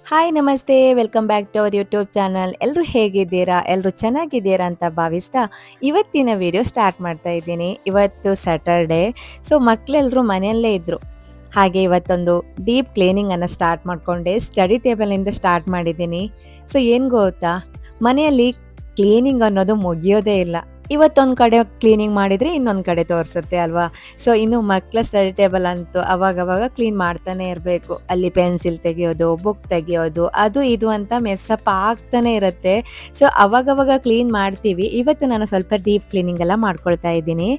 Hi ನಮಸ್ತೆ, welcome back to our YouTube channel. ಎಲ್ಲರೂ ಹೇಗಿದ್ದೀರಾ? ಎಲ್ಲರೂ ಚೆನ್ನಾಗಿದ್ದೀರಾ ಅಂತ ಭಾವಿಸ್ತಾ ಇವತ್ತಿನ ವಿಡಿಯೋ ಸ್ಟಾರ್ಟ್ ಮಾಡ್ತಾ ಇದ್ದೀನಿ. ಇವತ್ತು ಸ್ಯಾಟರ್ಡೆ, ಸೊ ಮಕ್ಕಳೆಲ್ಲರೂ ಮನೆಯಲ್ಲೇ ಇದ್ದರು. ಹಾಗೆ ಇವತ್ತೊಂದು ಡೀಪ್ ಕ್ಲೀನಿಂಗನ್ನು ಸ್ಟಾರ್ಟ್ ಮಾಡಿಕೊಂಡೆ. ಸ್ಟಡಿ ಟೇಬಲಿಂದ ಸ್ಟಾರ್ಟ್ ಮಾಡಿದ್ದೀನಿ. ಸೊ ಏನು ಗೊತ್ತಾ, ಮನೆಯಲ್ಲಿ ಕ್ಲೀನಿಂಗ್ ಅನ್ನೋದು ಮುಗಿಯೋದೇ ಇಲ್ಲ. ಇವತ್ತೊಂದು ಕಡೆ ಕ್ಲೀನಿಂಗ್ ಮಾಡಿದರೆ ಇನ್ನೊಂದು ಕಡೆ ತೋರಿಸುತ್ತೆ ಅಲ್ವಾ? ಸೊ ಇನ್ನು ಮಕ್ಕಳ ಸ್ಟಡಿ ಟೇಬಲ್ ಅಂತೂ ಅವಾಗವಾಗ ಕ್ಲೀನ್ ಮಾಡ್ತಾನೆ ಇರಬೇಕು. ಅಲ್ಲಿ ಪೆನ್ಸಿಲ್ ತೆಗೆಯೋದು, ಬುಕ್ ತೆಗೆಯೋದು, ಅದು ಇದು ಅಂತ ಮೆಸ್ಸಪ್ ಆಗ್ತಾನೆ ಇರುತ್ತೆ. ಸೊ ಅವಾಗವಾಗ ಕ್ಲೀನ್ ಮಾಡ್ತೀವಿ. ಇವತ್ತು ನಾನು ಸ್ವಲ್ಪ ಡೀಪ್ ಕ್ಲೀನಿಂಗ್ ಎಲ್ಲ ಮಾಡ್ಕೊಳ್ತಾ ಇದ್ದೀನಿ.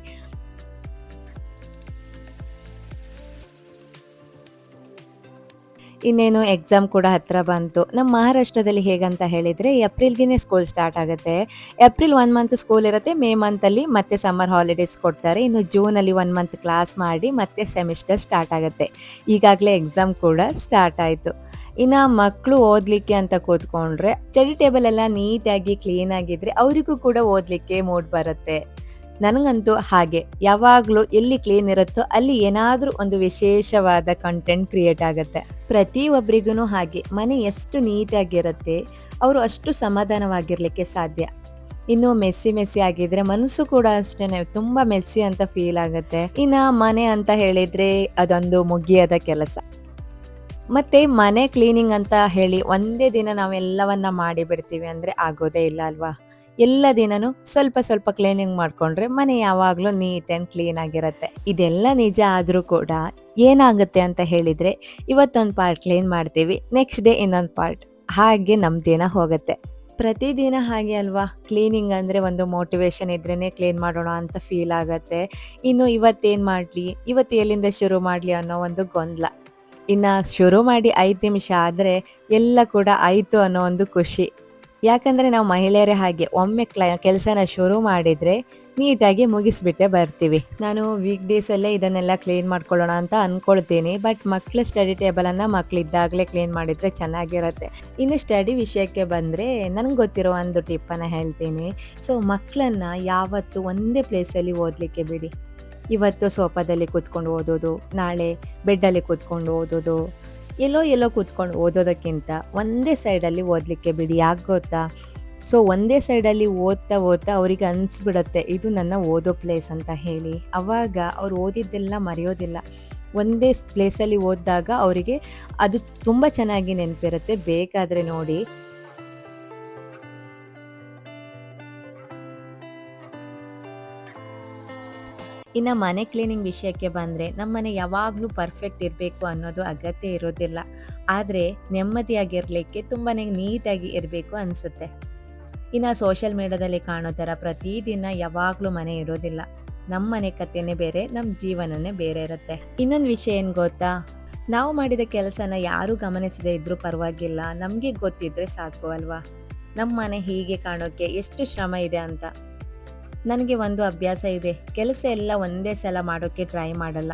ಇನ್ನೇನು ಎಕ್ಸಾಮ್ ಕೂಡ ಹತ್ತಿರ ಬಂತು. ನಮ್ಮ ಮಹಾರಾಷ್ಟ್ರದಲ್ಲಿ ಹೇಗಂತ ಹೇಳಿದರೆ ಏಪ್ರಿಲ್ಗೆ ಸ್ಕೂಲ್ ಸ್ಟಾರ್ಟ್ ಆಗುತ್ತೆ. ಏಪ್ರಿಲ್ 1 ಮಂತ್ ಸ್ಕೂಲ್ ಇರುತ್ತೆ. ಮೇ ಮಂತಲ್ಲಿ ಮತ್ತೆ ಸಮ್ಮರ್ ಹಾಲಿಡೇಸ್ ಕೊಡ್ತಾರೆ. ಇನ್ನು ಜೂನಲ್ಲಿ 1 ಮಂತ್ ಕ್ಲಾಸ್ ಮಾಡಿ ಮತ್ತೆ ಸೆಮಿಸ್ಟರ್ ಸ್ಟಾರ್ಟ್ ಆಗುತ್ತೆ. ಈಗಾಗಲೇ ಎಕ್ಸಾಮ್ ಕೂಡ ಸ್ಟಾರ್ಟ್ ಆಯಿತು. ಇನ್ನು ಮಕ್ಕಳು ಓದಲಿಕ್ಕೆ ಅಂತ ಕೂತ್ಕೊಂಡ್ರೆ ಸ್ಟಡಿ ಟೇಬಲ್ ಎಲ್ಲ ನೀಟಾಗಿ ಕ್ಲೀನ್ ಆಗಿದ್ರೆ ಅವರಿಗೂ ಕೂಡ ಓದಲಿಕ್ಕೆ ಮೂಡ್ ಬರುತ್ತೆ. ನನಗಂತೂ ಹಾಗೆ, ಯಾವಾಗಲೂ ಎಲ್ಲಿ ಕ್ಲೀನ್ ಇರುತ್ತೋ ಅಲ್ಲಿ ಏನಾದರೂ ಒಂದು ವಿಶೇಷವಾದ ಕಂಟೆಂಟ್ ಕ್ರಿಯೇಟ್ ಆಗುತ್ತೆ. ಪ್ರತಿಯೊಬ್ಬರಿಗೂ ಹಾಗೆ, ಮನೆ ಎಷ್ಟು ನೀಟಾಗಿರುತ್ತೆ ಅವರು ಅಷ್ಟು ಸಮಾಧಾನವಾಗಿರಲಿಕ್ಕೆ ಸಾಧ್ಯ. ಇನ್ನು ಮೆಸ್ಸಿ ಮೆಸ್ಸಿ ಆಗಿದ್ರೆ ಮನಸ್ಸು ಕೂಡ ಅಷ್ಟೇನೆ ತುಂಬ ಮೆಸ್ಸಿ ಅಂತ ಫೀಲ್ ಆಗುತ್ತೆ. ಇನ್ನು ಮನೆ ಅಂತ ಹೇಳಿದ್ರೆ ಅದೊಂದು ಮುಗಿಯದ ಕೆಲಸ. ಮತ್ತೆ ಮನೆ ಕ್ಲೀನಿಂಗ್ ಅಂತ ಹೇಳಿ ಒಂದೇ ದಿನ ನಾವೆಲ್ಲವನ್ನ ಮಾಡಿ ಬಿಡ್ತೀವಿ ಅಂದ್ರೆ ಆಗೋದೇ ಇಲ್ಲ ಅಲ್ವಾ? ಎಲ್ಲ ದಿನನೂ ಸ್ವಲ್ಪ ಸ್ವಲ್ಪ ಕ್ಲೀನಿಂಗ್ ಮಾಡ್ಕೊಂಡ್ರೆ ಮನೆ ಯಾವಾಗಲೂ ನೀಟ್ ಆ್ಯಂಡ್ ಕ್ಲೀನ್ ಆಗಿರುತ್ತೆ. ಇದೆಲ್ಲ ನಿಜ ಆದರೂ ಕೂಡ ಏನಾಗುತ್ತೆ ಅಂತ ಹೇಳಿದರೆ, ಇವತ್ತೊಂದು ಪಾರ್ಟ್ ಕ್ಲೀನ್ ಮಾಡ್ತೀವಿ, ನೆಕ್ಸ್ಟ್ ಡೇ ಇನ್ನೊಂದು ಪಾರ್ಟ್, ಹಾಗೆ ನಮ್ಮ ದಿನ ಹೋಗುತ್ತೆ. ಪ್ರತಿದಿನ ಹಾಗೆ ಅಲ್ವಾ? ಕ್ಲೀನಿಂಗ್ ಅಂದರೆ ಒಂದು ಮೋಟಿವೇಶನ್ ಇದ್ರೇ ಕ್ಲೀನ್ ಮಾಡೋಣ ಅಂತ ಫೀಲ್ ಆಗುತ್ತೆ. ಇನ್ನು ಇವತ್ತೇನು ಮಾಡಲಿ, ಇವತ್ತು ಎಲ್ಲಿಂದ ಶುರು ಮಾಡಲಿ ಅನ್ನೋ ಒಂದು ಗೊಂದಲ. ಇನ್ನು ಶುರು ಮಾಡಿ 5 ನಿಮಿಷ ಆದರೆ ಎಲ್ಲ ಕೂಡ ಆಯಿತು ಅನ್ನೋ ಒಂದು ಖುಷಿ. ಯಾಕಂದರೆ ನಾವು ಮಹಿಳೆಯರೇ ಹಾಗೆ, ಒಮ್ಮೆ ಕೆಲಸನ ಶುರು ಮಾಡಿದರೆ ನೀಟಾಗಿ ಮುಗಿಸ್ಬಿಟ್ಟೆ ಬರ್ತೀವಿ. ನಾನು ವೀಕ್ ಡೇಸಲ್ಲೇ ಇದನ್ನೆಲ್ಲ ಕ್ಲೀನ್ ಮಾಡ್ಕೊಳ್ಳೋಣ ಅಂತ ಅಂದ್ಕೊಳ್ತೀನಿ. ಬಟ್ ಮಕ್ಕಳ ಸ್ಟಡಿ ಟೇಬಲನ್ನು ಮಕ್ಕಳಿದ್ದಾಗಲೇ ಕ್ಲೀನ್ ಮಾಡಿದರೆ ಚೆನ್ನಾಗಿರುತ್ತೆ. ಇನ್ನು ಸ್ಟಡಿ ವಿಷಯಕ್ಕೆ ಬಂದರೆ ನನಗೆ ಗೊತ್ತಿರೋ ಒಂದು ಟಿಪ್ಪನ್ನು ಹೇಳ್ತೀನಿ. ಸೊ ಮಕ್ಕಳನ್ನು ಯಾವತ್ತೂ ಒಂದೇ ಪ್ಲೇಸಲ್ಲಿ ಓದಲಿಕ್ಕೆ ಬಿಡಿ. ಇವತ್ತು ಸೋಫಾದಲ್ಲಿ ಕೂತ್ಕೊಂಡು ಓದೋದು, ನಾಳೆ ಬೆಡ್ಡಲ್ಲಿ ಕೂತ್ಕೊಂಡು ಓದೋದು, ಎಲ್ಲೋ ಕೂತ್ಕೊಂಡು ಓದೋದಕ್ಕಿಂತ ಒಂದೇ ಸೈಡಲ್ಲಿ ಓದಲಿಕ್ಕೆ ಬಿಡಿ. ಯಾಕೆ ಗೊತ್ತಾ? ಸೊ ಒಂದೇ ಸೈಡಲ್ಲಿ ಓದ್ತಾ ಅವರಿಗೆ ಅನಿಸ್ಬಿಡುತ್ತೆ ಇದು ನನ್ನ ಓದೋ ಪ್ಲೇಸ್ ಅಂತ ಹೇಳಿ. ಆವಾಗ ಅವ್ರು ಓದಿದ್ದೆಲ್ಲ ಮರೆಯೋದಿಲ್ಲ. ಒಂದೇ ಪ್ಲೇಸಲ್ಲಿ ಓದಿದಾಗ ಅವರಿಗೆ ಅದು ತುಂಬ ಚೆನ್ನಾಗಿ ನೆನಪಿರುತ್ತೆ. ಬೇಕಾದರೆ ನೋಡಿ. ಇನ್ನು ಮನೆ ಕ್ಲೀನಿಂಗ್ ವಿಷಯಕ್ಕೆ ಬಂದರೆ, ನಮ್ಮ ಮನೆ ಯಾವಾಗಲೂ ಪರ್ಫೆಕ್ಟ್ ಇರಬೇಕು ಅನ್ನೋದು ಅಗತ್ಯ ಇರೋದಿಲ್ಲ. ಆದರೆ ನೆಮ್ಮದಿಯಾಗಿರಲಿಕ್ಕೆ ತುಂಬಾ ನೀಟಾಗಿ ಇರಬೇಕು ಅನಿಸುತ್ತೆ. ಇನ್ನು ಸೋಷಿಯಲ್ ಮೀಡಿಯಾದಲ್ಲಿ ಕಾಣೋ ಥರ ಪ್ರತಿದಿನ ಯಾವಾಗಲೂ ಮನೆ ಇರೋದಿಲ್ಲ. ನಮ್ಮ ಮನೆ ಕಥೆನೇ ಬೇರೆ, ನಮ್ಮ ಜೀವನನೇ ಬೇರೆ ಇರುತ್ತೆ. ಇನ್ನೊಂದು ವಿಷಯ ಏನು ಗೊತ್ತಾ? ನಾವು ಮಾಡಿದ ಕೆಲಸನ ಯಾರೂ ಗಮನಿಸದೇ ಇದ್ರೂ ಪರವಾಗಿಲ್ಲ, ನಮಗೆ ಗೊತ್ತಿದ್ರೆ ಸಾಕು ಅಲ್ವಾ? ನಮ್ಮ ಮನೆ ಹೀಗೆ ಕಾಣೋಕ್ಕೆ ಎಷ್ಟು ಶ್ರಮ ಇದೆ ಅಂತ. ನನಗೆ ಒಂದು ಅಭ್ಯಾಸ ಇದೆ, ಕೆಲಸ ಎಲ್ಲ ಒಂದೇ ಸಲ ಮಾಡೋಕ್ಕೆ ಟ್ರೈ ಮಾಡಲ್ಲ.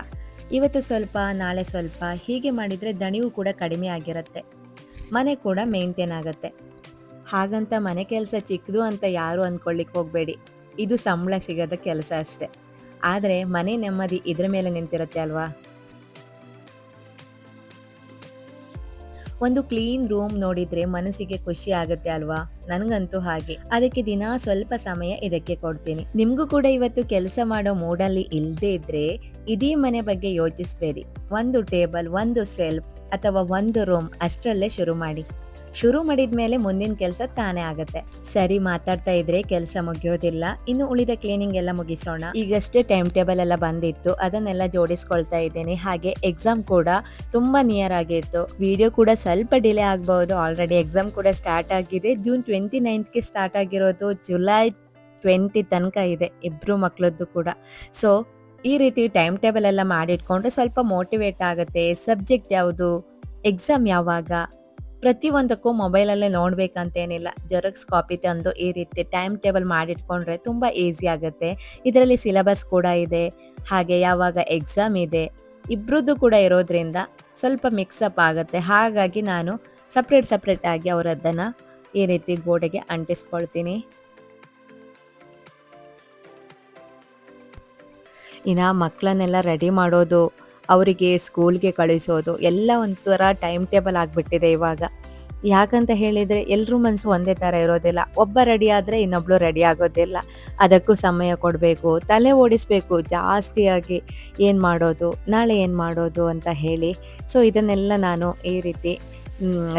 ಇವತ್ತು ಸ್ವಲ್ಪ, ನಾಳೆ ಸ್ವಲ್ಪ, ಹೀಗೆ ಮಾಡಿದರೆ ದಣಿವು ಕೂಡ ಕಡಿಮೆ ಆಗಿರುತ್ತೆ. ಮನೆ ಕೂಡ ಮೇಂಟೈನ್ ಆಗುತ್ತೆ. ಹಾಗಂತ ಮನೆ ಕೆಲಸ ಚಿಕ್ಕದು ಅಂತ ಯಾರೂ ಅಂದ್ಕೊಳ್ಳಿಕ್ಕೆ ಹೋಗಬೇಡಿ. ಇದು ಸಂಬಳ ಸಿಗದ ಕೆಲಸ ಅಷ್ಟೆ. ಆದರೆ ಮನೆ ನೆಮ್ಮದಿ ಇದ್ರ ಮೇಲೆ ನಿಂತಿರುತ್ತೆ ಅಲ್ವಾ? ಒಂದು ಕ್ಲೀನ್ ರೂಮ್ ನೋಡಿದ್ರೆ ಮನಸ್ಸಿಗೆ ಖುಷಿ ಆಗುತ್ತೆ ಅಲ್ವಾ? ನನಗಂತೂ ಹಾಗೆ. ಅದಕ್ಕೆ ದಿನ ಸ್ವಲ್ಪ ಸಮಯ ಇದಕ್ಕೆ ಕೊಡ್ತೀನಿ. ನಿಮ್ಗೂ ಕೂಡ ಇವತ್ತು ಕೆಲಸ ಮಾಡೋ ಮೂಡಲ್ಲಿ ಇಲ್ಲದೆ ಇದ್ರೆ ಇಡೀ ಮನೆ ಬಗ್ಗೆ ಯೋಚಿಸಬೇಡಿ. ಒಂದು ಟೇಬಲ್, ಒಂದು ಸೆಲ್ಫ್ ಅಥವಾ ಒಂದು ರೂಮ್ ಅಷ್ಟರಲ್ಲೇ ಶುರು ಮಾಡಿ. ಶುರು ಮಾಡಿದ್ಮೇಲೆ ಮುಂದಿನ ಕೆಲಸ ತಾನೇ ಆಗುತ್ತೆ. ಸರಿ, ಮಾತಾಡ್ತಾ ಇದ್ರೆ ಕೆಲಸ ಮುಗಿಯೋದಿಲ್ಲ. ಇನ್ನು ಉಳಿದ ಕ್ಲೀನಿಂಗ್ ಎಲ್ಲ ಮುಗಿಸೋಣ. ಈಗಷ್ಟೇ ಟೈಮ್ ಟೇಬಲ್ ಎಲ್ಲ ಬಂದಿತ್ತು, ಅದನ್ನೆಲ್ಲ ಜೋಡಿಸ್ಕೊಳ್ತಾ ಇದ್ದೀನಿ. ಹಾಗೆ ಎಕ್ಸಾಮ್ ಕೂಡ ತುಂಬಾ ನಿಯರ್ ಆಗಿತ್ತು. ವಿಡಿಯೋ ಕೂಡ ಸ್ವಲ್ಪ ಡಿಲೇ ಆಗಬಹುದು. ಆಲ್ರೆಡಿ ಎಕ್ಸಾಮ್ ಕೂಡ ಸ್ಟಾರ್ಟ್ ಆಗಿದೆ. ಜೂನ್ 29ಗೆ ಸ್ಟಾರ್ಟ್ ಆಗಿರೋದು, ಜುಲೈ 20 ತನಕ ಇದೆ ಇಬ್ರು ಮಕ್ಕಳದ್ದು ಕೂಡ. ಸೊ ಈ ರೀತಿ ಟೈಮ್ ಟೇಬಲ್ ಎಲ್ಲ ಮಾಡಿಟ್ಕೊಂಡ್ರೆ ಸ್ವಲ್ಪ ಮೋಟಿವೇಟ್ ಆಗುತ್ತೆ. ಸಬ್ಜೆಕ್ಟ್ ಯಾವುದು, ಎಕ್ಸಾಮ್ ಯಾವಾಗ, ಪ್ರತಿಯೊಂದಕ್ಕೂ ಮೊಬೈಲಲ್ಲೇ ನೋಡ್ಬೇಕಂತೇನಿಲ್ಲ. ಜೆರಾಕ್ಸ್ ಕಾಪಿ ತಂದು ಈ ರೀತಿ ಟೈಮ್ ಟೇಬಲ್ ಮಾಡಿಟ್ಕೊಂಡ್ರೆ ತುಂಬ ಈಸಿ ಆಗುತ್ತೆ. ಇದರಲ್ಲಿ ಸಿಲೆಬಸ್ ಕೂಡ ಇದೆ, ಹಾಗೆ ಯಾವಾಗ ಎಕ್ಸಾಮ್ ಇದೆ, ಇಬ್ರದ್ದು ಕೂಡ ಇರೋದ್ರಿಂದ ಸ್ವಲ್ಪ ಮಿಕ್ಸಪ್ ಆಗುತ್ತೆ. ಹಾಗಾಗಿ ನಾನು ಸಪ್ರೇಟ್ ಆಗಿ ಅವರದ್ದನ್ನು ಈ ರೀತಿ ಗೋಡೆಗೆ ಅಂಟಿಸ್ಕೊಳ್ತೀನಿ. ಇನ್ನು ಮಕ್ಕಳನ್ನೆಲ್ಲ ರೆಡಿ ಮಾಡೋದು, ಅವರಿಗೆ ಸ್ಕೂಲ್ಗೆ ಕಳಿಸೋದು ಎಲ್ಲ ಒಂಥರ ಟೈಮ್ ಟೇಬಲ್ ಆಗಿಬಿಟ್ಟಿದೆ ಇವಾಗ. ಯಾಕಂತ ಹೇಳಿದರೆ ಎಲ್ಲರೂ ಮನಸ್ಸು ಒಂದೇ ಥರ ಇರೋದಿಲ್ಲ. ಒಬ್ಬ ರೆಡಿ ಆದರೆ ಇನ್ನೊಬ್ಬಳು ರೆಡಿ ಆಗೋದಿಲ್ಲ. ಅದಕ್ಕೂ ಸಮಯ ಕೊಡಬೇಕು, ತಲೆ ಓಡಿಸಬೇಕು ಜಾಸ್ತಿಯಾಗಿ. ಏನು ಮಾಡೋದು, ನಾಳೆ ಏನು ಮಾಡೋದು ಅಂತ ಹೇಳಿ. ಸೊ ಇದನ್ನೆಲ್ಲ ನಾನು ಈ ರೀತಿ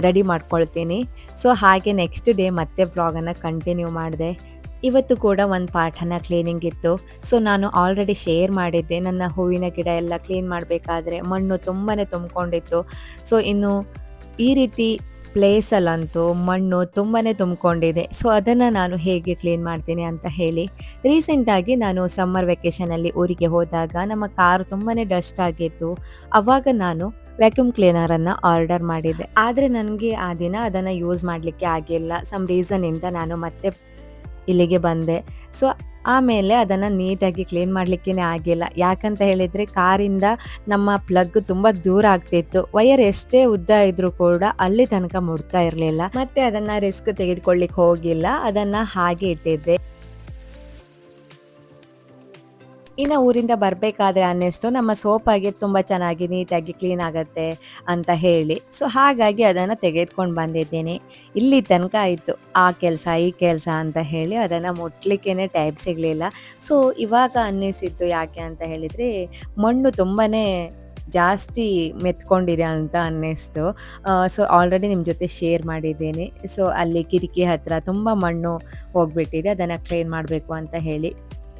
ರೆಡಿ ಮಾಡ್ಕೊಳ್ತೀನಿ. ಸೊ ಹಾಗೆ ನೆಕ್ಸ್ಟ್ ಡೇ ಮತ್ತೆ ವ್ಲಾಗನ್ನು ಕಂಟಿನ್ಯೂ ಮಾಡಿದೆ. ಇವತ್ತು ಕೂಡ ಒಂದು ಪಾಠನ ಕ್ಲೀನಿಂಗ್ ಇತ್ತು. ಸೊ ನಾನು ಆಲ್ರೆಡಿ ಶೇರ್ ಮಾಡಿದ್ದೆ, ನನ್ನ ಹೂವಿನ ಗಿಡ ಎಲ್ಲ ಕ್ಲೀನ್ ಮಾಡಬೇಕಾದ್ರೆ ಮಣ್ಣು ತುಂಬಾ ತುಂಬಿಕೊಂಡಿತ್ತು. ಸೊ ಇನ್ನು ಈ ರೀತಿ ಪ್ಲೇಸಲ್ಲಂತೂ ಮಣ್ಣು ತುಂಬಾ ತುಂಬಿಕೊಂಡಿದೆ. ಸೊ ಅದನ್ನು ನಾನು ಹೇಗೆ ಕ್ಲೀನ್ ಮಾಡ್ತೀನಿ ಅಂತ ಹೇಳಿ, ರೀಸೆಂಟಾಗಿ ನಾನು ಸಮ್ಮರ್ ವೆಕೇಷನಲ್ಲಿ ಊರಿಗೆ ಹೋದಾಗ ನಮ್ಮ ಕಾರು ತುಂಬಾ ಡಸ್ಟ್ ಆಗಿತ್ತು. ಆವಾಗ ನಾನು ವ್ಯಾಕ್ಯೂಮ್ ಕ್ಲೀನರನ್ನು ಆರ್ಡರ್ ಮಾಡಿದ್ದೆ. ಆದರೆ ನನಗೆ ಆ ದಿನ ಅದನ್ನು ಯೂಸ್ ಮಾಡಲಿಕ್ಕೆ ಆಗಿಲ್ಲ. ಸಮ್ ರೀಸನ್ನಿಂದ ನಾನು ಮತ್ತೆ ಇಲ್ಲಿಗೆ ಬಂದೆ. ಸೊ ಆಮೇಲೆ ಅದನ್ನು ನೀಟಾಗಿ ಕ್ಲೀನ್ ಮಾಡಲಿಕ್ಕೇ ಆಗಿಲ್ಲ. ಯಾಕಂತ ಹೇಳಿದರೆ ಕಾರಿಂದ ನಮ್ಮ ಪ್ಲಗ್ ತುಂಬ ದೂರ ಆಗ್ತಿತ್ತು. ವಯರ್ ಎಷ್ಟೇ ಉದ್ದ ಇದ್ರೂ ಕೂಡ ಅಲ್ಲಿ ತನಕ ಮುಟ್ತಾ ಇರಲಿಲ್ಲ. ಮತ್ತೆ ಅದನ್ನು ರಿಸ್ಕ್ ತೆಗೆದುಕೊಳ್ಳಿಕ್ಕೆ ಹೋಗಿಲ್ಲ, ಅದನ್ನು ಹಾಗೆ ಇಟ್ಟಿದ್ದೆ. ಇನ್ನು ಊರಿಂದ ಬರಬೇಕಾದ್ರೆ ಅನ್ನಿಸ್ತು ನಮ್ಮ ಸೋಪಾಗೆ ತುಂಬ ಚೆನ್ನಾಗಿ ನೀಟಾಗಿ ಕ್ಲೀನ್ ಆಗುತ್ತೆ ಅಂತ ಹೇಳಿ. ಸೊ ಹಾಗಾಗಿ ಅದನ್ನು ತೆಗೆದುಕೊಂಡು ಬಂದಿದ್ದೀನಿ. ಇಲ್ಲಿ ತನಕ ಆಯಿತು ಆ ಕೆಲಸ ಈ ಕೆಲಸ ಅಂತ ಹೇಳಿ ಅದನ್ನು ಮುಟ್ಲಿಕ್ಕೇ ಟೈಮ್ ಸಿಗಲಿಲ್ಲ. ಸೊ ಇವಾಗ ಅನ್ನಿಸಿದ್ದು ಯಾಕೆ ಅಂತ ಹೇಳಿದರೆ, ಮಣ್ಣು ತುಂಬಾ ಜಾಸ್ತಿ ಮೆತ್ಕೊಂಡಿದೆ ಅಂತ ಅನ್ನಿಸ್ತು. ಸೊ ಆಲ್ರೆಡಿ ನಿಮ್ಮ ಜೊತೆ ಶೇರ್ ಮಾಡಿದ್ದೀನಿ. ಸೊ ಅಲ್ಲಿ ಕಿಟಕಿ ಹತ್ತಿರ ತುಂಬ ಮಣ್ಣು ಹೋಗಿಬಿಟ್ಟಿದೆ, ಅದನ್ನು ಕ್ಲೀನ್ ಮಾಡಬೇಕು ಅಂತ ಹೇಳಿ.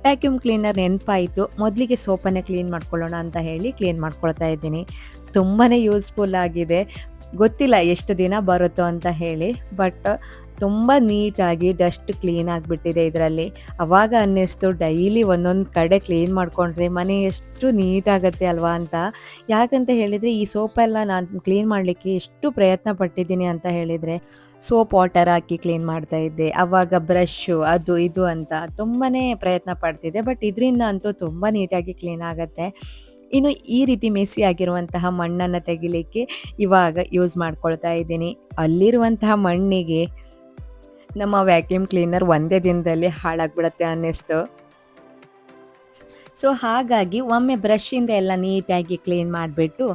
ವ್ಯಾಕ್ಯೂಮ್ ಕ್ಲೀನರ್ ನೆನಪಾಯಿತು, ಮೊದಲಿಗೆ ಸೋಪನ್ನೇ ಕ್ಲೀನ್ ಮಾಡ್ಕೊಳ್ಳೋಣ ಅಂತ ಹೇಳಿ ಕ್ಲೀನ್ ಮಾಡ್ಕೊಳ್ತಾ ಇದ್ದೀನಿ. ತುಂಬಾ ಯೂಸ್ಫುಲ್ ಆಗಿದೆ. ಗೊತ್ತಿಲ್ಲ ಎಷ್ಟು ದಿನ ಬರುತ್ತೋ ಅಂತ ಹೇಳಿ, ಬಟ್ ತುಂಬ ನೀಟಾಗಿ ಡಸ್ಟ್ ಕ್ಲೀನ್ ಆಗಿಬಿಟ್ಟಿದೆ ಇದರಲ್ಲಿ. ಆವಾಗ ಅನ್ನಿಸ್ತು ಡೈಲಿ ಒಂದೊಂದು ಕಡೆ ಕ್ಲೀನ್ ಮಾಡಿಕೊಂಡ್ರೆ ಮನೆ ಎಷ್ಟು ನೀಟಾಗತ್ತೆ ಅಲ್ವಾ ಅಂತ. ಯಾಕಂತ ಹೇಳಿದರೆ ಈ ಸೋಪೆಲ್ಲ ನಾನು ಕ್ಲೀನ್ ಮಾಡಲಿಕ್ಕೆ ಎಷ್ಟು ಪ್ರಯತ್ನ ಪಟ್ಟಿದ್ದೀನಿ ಅಂತ ಹೇಳಿದರೆ, ಸೋಪ್ ವಾಟರ್ ಹಾಕಿ ಕ್ಲೀನ್ ಮಾಡ್ತಾ ಇದ್ದೆ, ಆವಾಗ ಬ್ರಷ್ಷು ಅದು ಇದು ಅಂತ ತುಂಬಾ ಪ್ರಯತ್ನ ಪಡ್ತಿದ್ದೆ. ಬಟ್ ಇದರಿಂದ ಅಂತೂ ತುಂಬ ನೀಟಾಗಿ ಕ್ಲೀನ್ ಆಗುತ್ತೆ. ಇನ್ನು ಈ ರೀತಿ ಮೆಸ್ಸಿ ಆಗಿರುವಂತಹ ಮಣ್ಣನ್ನು ತೆಗಿಲಿಕ್ಕೆ ಇವಾಗ ಯೂಸ್ ಮಾಡ್ಕೊಳ್ತಾ ಇದ್ದೀನಿ. ಅಲ್ಲಿರುವಂತಹ ಮಣ್ಣಿಗೆ ನಮ್ಮ ವ್ಯಾಕ್ಯೂಮ್ ಕ್ಲೀನರ್ ಒಂದೇ ದಿನದಲ್ಲಿ ಹಾಳಾಗ್ಬಿಡುತ್ತೆ ಅನ್ನಿಸ್ತು. ಸೊ ಹಾಗಾಗಿ ಒಮ್ಮೆ ಬ್ರಷಿಂದ ಎಲ್ಲ ನೀಟಾಗಿ ಕ್ಲೀನ್ ಮಾಡಿಬಿಟ್ಟು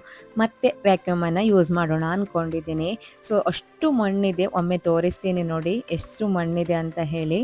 ಮತ್ತೆ ವ್ಯಾಕ್ಯೂಮನ್ನು ಯೂಸ್ ಮಾಡೋಣ ಅಂದ್ಕೊಂಡಿದ್ದೀನಿ. ಸೊ ಅಷ್ಟು ಮಣ್ಣಿದೆ, ಒಮ್ಮೆ ತೋರಿಸ್ತೀನಿ ನೋಡಿ ಎಷ್ಟು ಮಣ್ಣಿದೆ ಅಂತ ಹೇಳಿ.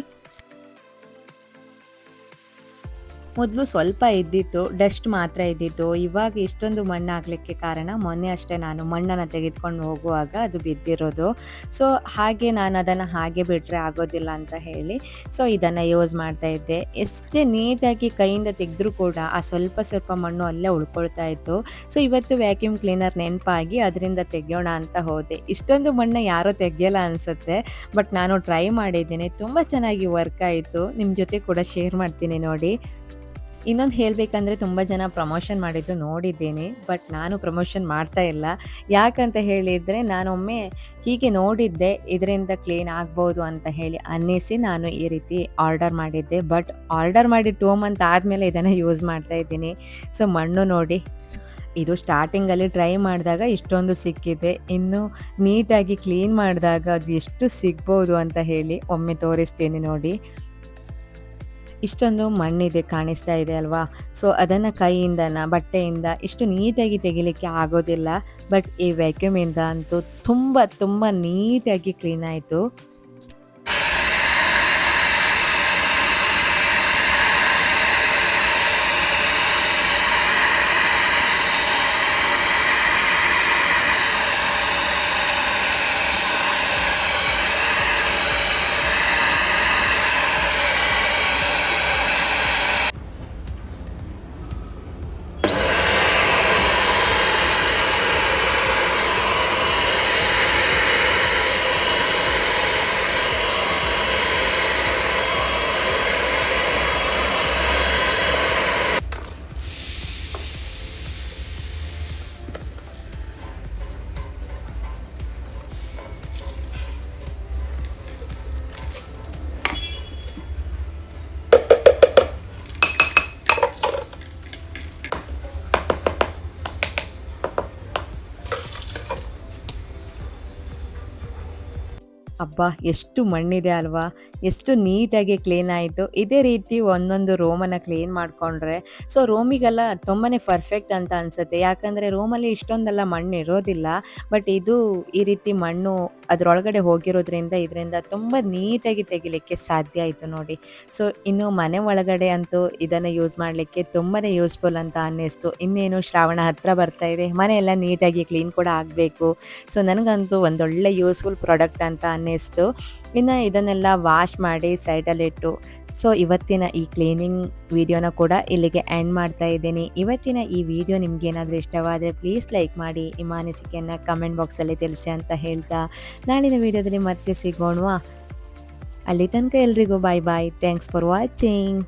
ಮೊದಲು ಸ್ವಲ್ಪ ಇದ್ದಿತ್ತು, ಡಸ್ಟ್ ಮಾತ್ರ ಇದ್ದಿತ್ತು. ಇವಾಗ ಇಷ್ಟೊಂದು ಮಣ್ಣು ಆಗಲಿಕ್ಕೆ ಕಾರಣ ಮೊನ್ನೆ ಅಷ್ಟೇ ನಾನು ಮಣ್ಣನ್ನು ತೆಗೆದುಕೊಂಡು ಹೋಗುವಾಗ ಅದು ಬಿದ್ದಿರೋದು. ಸೊ ಹಾಗೆ ನಾನು ಅದನ್ನು ಹಾಗೆ ಬಿಟ್ಟರೆ ಆಗೋದಿಲ್ಲ ಅಂತ ಹೇಳಿ ಸೊ ಇದನ್ನು ಯೂಸ್ ಮಾಡ್ತಾ ಇದ್ದೆ. ಎಷ್ಟೇ ನೀಟಾಗಿ ಕೈಯಿಂದ ತೆಗೆದ್ರೂ ಕೂಡ ಆ ಸ್ವಲ್ಪ ಸ್ವಲ್ಪ ಮಣ್ಣು ಅಲ್ಲೇ ಉಳ್ಕೊಳ್ತಾ ಇತ್ತು. ಸೊ ಇವತ್ತು ವ್ಯಾಕ್ಯೂಮ್ ಕ್ಲೀನರ್ ನೆನಪಾಗಿ ಅದರಿಂದ ತೆಗೆಯೋಣ ಅಂತ ಹೋದೆ. ಇಷ್ಟೊಂದು ಮಣ್ಣು ಯಾರೂ ತೆಗೆಯಲ್ಲ ಅನಿಸುತ್ತೆ, ಬಟ್ ನಾನು ಟ್ರೈ ಮಾಡಿದ್ದೀನಿ, ತುಂಬ ಚೆನ್ನಾಗಿ ವರ್ಕ್ ಆಯಿತು. ನಿಮ್ಮ ಜೊತೆ ಕೂಡ ಶೇರ್ ಮಾಡ್ತೀನಿ ನೋಡಿ. ಇನ್ನೊಂದು ಹೇಳಬೇಕಂದ್ರೆ ತುಂಬ ಜನ ಪ್ರಮೋಷನ್ ಮಾಡಿದ್ದು ನೋಡಿದ್ದೀನಿ, ಬಟ್ ನಾನು ಪ್ರಮೋಷನ್ ಮಾಡ್ತಾ ಇಲ್ಲ. ಯಾಕಂತ ಹೇಳಿದರೆ ನಾನೊಮ್ಮೆ ಹೀಗೆ ನೋಡಿದ್ದೆ, ಇದರಿಂದ ಕ್ಲೀನ್ ಆಗ್ಬೋದು ಅಂತ ಹೇಳಿ ಅನ್ನಿಸಿ ನಾನು ಈ ರೀತಿ ಆರ್ಡರ್ ಮಾಡಿದ್ದೆ. ಬಟ್ ಆರ್ಡರ್ ಮಾಡಿ 2 ಮಂತ್ ಆದಮೇಲೆ ಇದನ್ನು ಯೂಸ್ ಮಾಡ್ತಾ ಇದ್ದೀನಿ. ಸೊ ಮಣ್ಣು ನೋಡಿ, ಇದು ಸ್ಟಾರ್ಟಿಂಗಲ್ಲಿ ಟ್ರೈ ಮಾಡಿದಾಗ ಇಷ್ಟೊಂದು ಸಿಕ್ಕಿದೆ. ಇನ್ನು ನೀಟಾಗಿ ಕ್ಲೀನ್ ಮಾಡಿದಾಗ ಅದು ಎಷ್ಟು ಸಿಗ್ಬೋದು ಅಂತ ಹೇಳಿ ಒಮ್ಮೆ ತೋರಿಸ್ತೀನಿ ನೋಡಿ. ಇಷ್ಟೊಂದು ಮಣ್ಣಿದೆ, ಕಾಣಿಸ್ತಾ ಇದೆ ಅಲ್ವಾ. ಸೊ ಅದನ್ನು ಕೈಯಿಂದನ ಬಟ್ಟೆಯಿಂದ ಇಷ್ಟು ನೀಟಾಗಿ ತೆಗಿಲಿಕ್ಕೆ ಆಗೋದಿಲ್ಲ. ಬಟ್ ಈ ವ್ಯಾಕ್ಯೂಮಿಂದ ಅಂತೂ ತುಂಬ ತುಂಬ ನೀಟಾಗಿ ಕ್ಲೀನ್ ಆಯಿತು. ಅಬ್ಬಾ! ಎಷ್ಟು ಮಣ್ಣಿದೆ ಅಲ್ವಾ? ಎಷ್ಟು ನೀಟಾಗಿ ಕ್ಲೀನ್ ಆಯಿತು. ಇದೇ ರೀತಿ ಒಂದೊಂದು ರೂಮನ್ನ ಕ್ಲೀನ್ ಮಾಡ್ಕೊಂಡ್ರೆ, ಸೊ ರೂಮಿಗೆಲ್ಲ ತುಂಬಾನೇ ಪರ್ಫೆಕ್ಟ್ ಅಂತ ಅನ್ಸುತ್ತೆ. ಯಾಕಂದ್ರೆ ರೂಮಲ್ಲಿ ಇಷ್ಟೊಂದೆಲ್ಲ ಮಣ್ಣು ಇರೋದಿಲ್ಲ. ಬಟ್ ಇದು ಈ ರೀತಿ ಮಣ್ಣು ಅದ್ರೊಳಗಡೆ ಹೋಗಿರೋದ್ರಿಂದ ಇದರಿಂದ ತುಂಬ ನೀಟಾಗಿ ತೆಗಿಲಿಕ್ಕೆ ಸಾಧ್ಯ ಆಯಿತು ನೋಡಿ. ಸೊ ಇನ್ನು ಮನೆ ಒಳಗಡೆ ಅಂತೂ ಇದನ್ನ ಯೂಸ್ ಮಾಡಲಿಕ್ಕೆ ತುಂಬಾನೇ ಯೂಸ್‌ಫುಲ್ ಅಂತ ಅನ್ನಿಸ್ತು. ಇನ್ನೇನು ಶ್ರಾವಣ ಹತ್ರ ಬರ್ತಾ ಇದೆ. ಮನೆಯೆಲ್ಲ ನೀಟಾಗಿ ಕ್ಲೀನ್ ಕೂಡ ಆಗಬೇಕು. ಸೊ ನನಗಂತೂ ಒಂದೊಳ್ಳೆ ಯೂಸ್‌ಫುಲ್ ಪ್ರಾಡಕ್ಟ್ ಅಂತ ಅನ್ನಿಸ್ತು. ಇನ್ನು ಇದನ್ನೆಲ್ಲ ವಾಶ್ ಮಾಡಿ ಸೈಡಲ್ಲಿಟ್ಟು, ಸೊ ಇವತ್ತಿನ ಈ ಕ್ಲೀನಿಂಗ್ ವಿಡಿಯೋನ ಕೂಡ ಇಲ್ಲಿಗೆ ಎಂಡ್ ಮಾಡ್ತಾ ಇದ್ದೀನಿ. ಇವತ್ತಿನ ಈ ವಿಡಿಯೋ ನಿಮ್ಗೇನಾದರೂ ಇಷ್ಟವಾದರೆ ಪ್ಲೀಸ್ ಲೈಕ್ ಮಾಡಿ, ನಿಮ್ಮ ಅನಿಸಿಕೆಯನ್ನು ಕಮೆಂಟ್ ಬಾಕ್ಸಲ್ಲಿ ತಿಳಿಸಿ ಅಂತ ಹೇಳ್ತಾ, ನಾಳಿನ ವಿಡಿಯೋದಲ್ಲಿ ಮತ್ತೆ ಸಿಗೋಣವಾ? ಅಲ್ಲಿ ತನಕ ಎಲ್ರಿಗೂ bye bye. Thanks for watching.